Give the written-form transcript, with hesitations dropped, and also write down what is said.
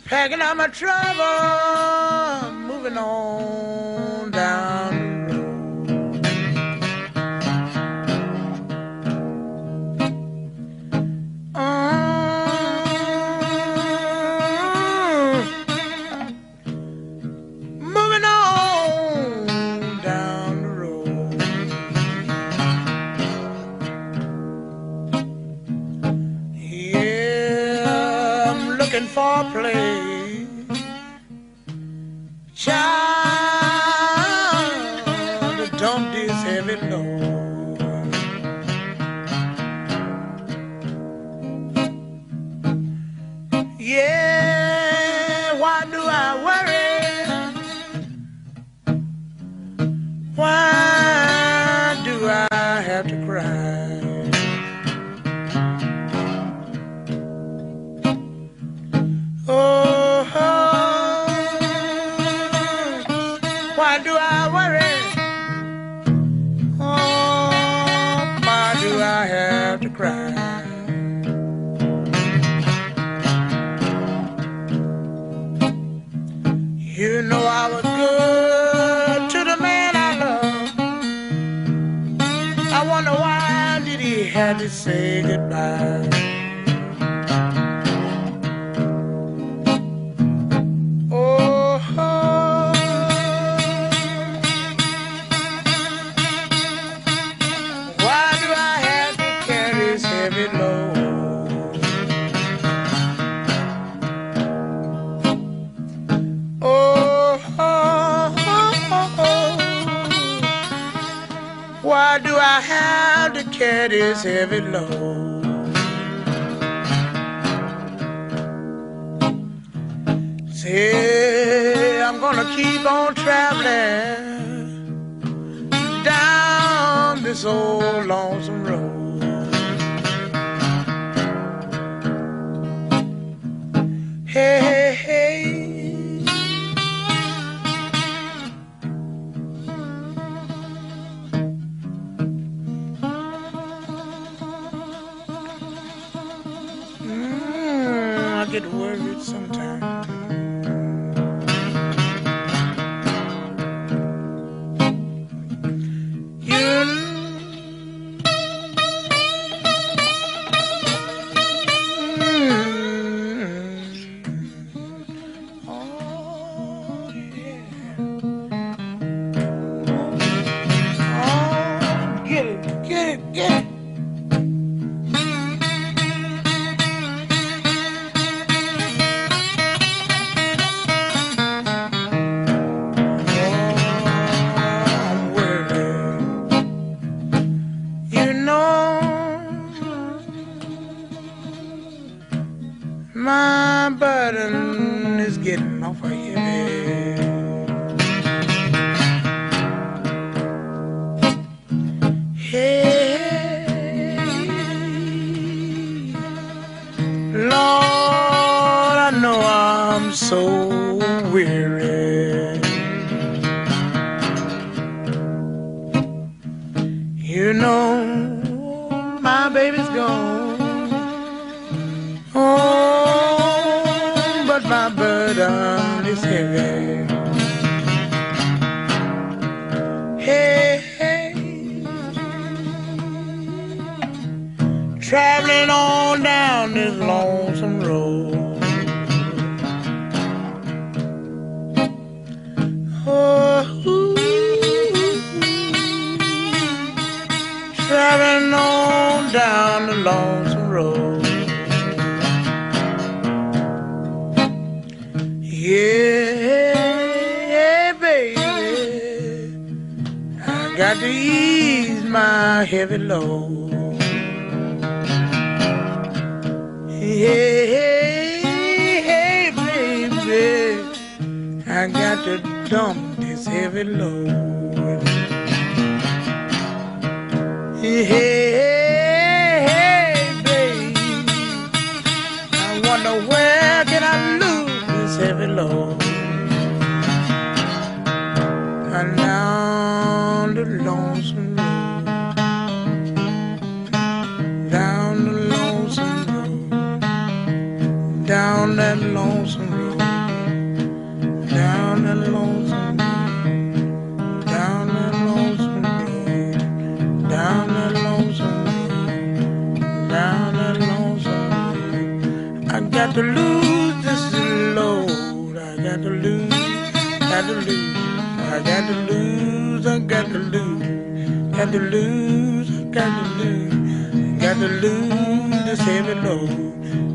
Packing up my trouble, moving on down the road. Moving on down the road. Yeah, I'm looking for a place, child, to dump this heavy load. Yeah, why do I worry? Why do I have to cry? Oh, why do I worry? Oh, why do I have to cry? You know I was good to the man I love. I wonder why did he have to say goodbye? Oh, why do I have to carry this heavy load? Why do I have to carry this heavy load? Say I'm gonna keep on traveling down this old lonesome road. Hey, hey, hey. I get worried sometimes. Oh, yeah. Oh, get it, get it, get it. My burden is getting awful heavy. Hey, Lord, I know I'm so weary. You know, my baby's gone. Oh, but my burden is heavy. Hey, hey, traveling on down this lonesome road. Oh, traveling on down the lonesome road. Yeah, baby, I got to ease my heavy load. Hey, baby, I got to dump this heavy load. Hey, baby, I wonder where can I lose this heavy load? And down the lonesome road, down the lonesome road, down that lonesome road. got to lose this load. I got to lose, got to lose. I got to lose, I got to lose. Got to lose, got to lose. Got to lose this heavy load.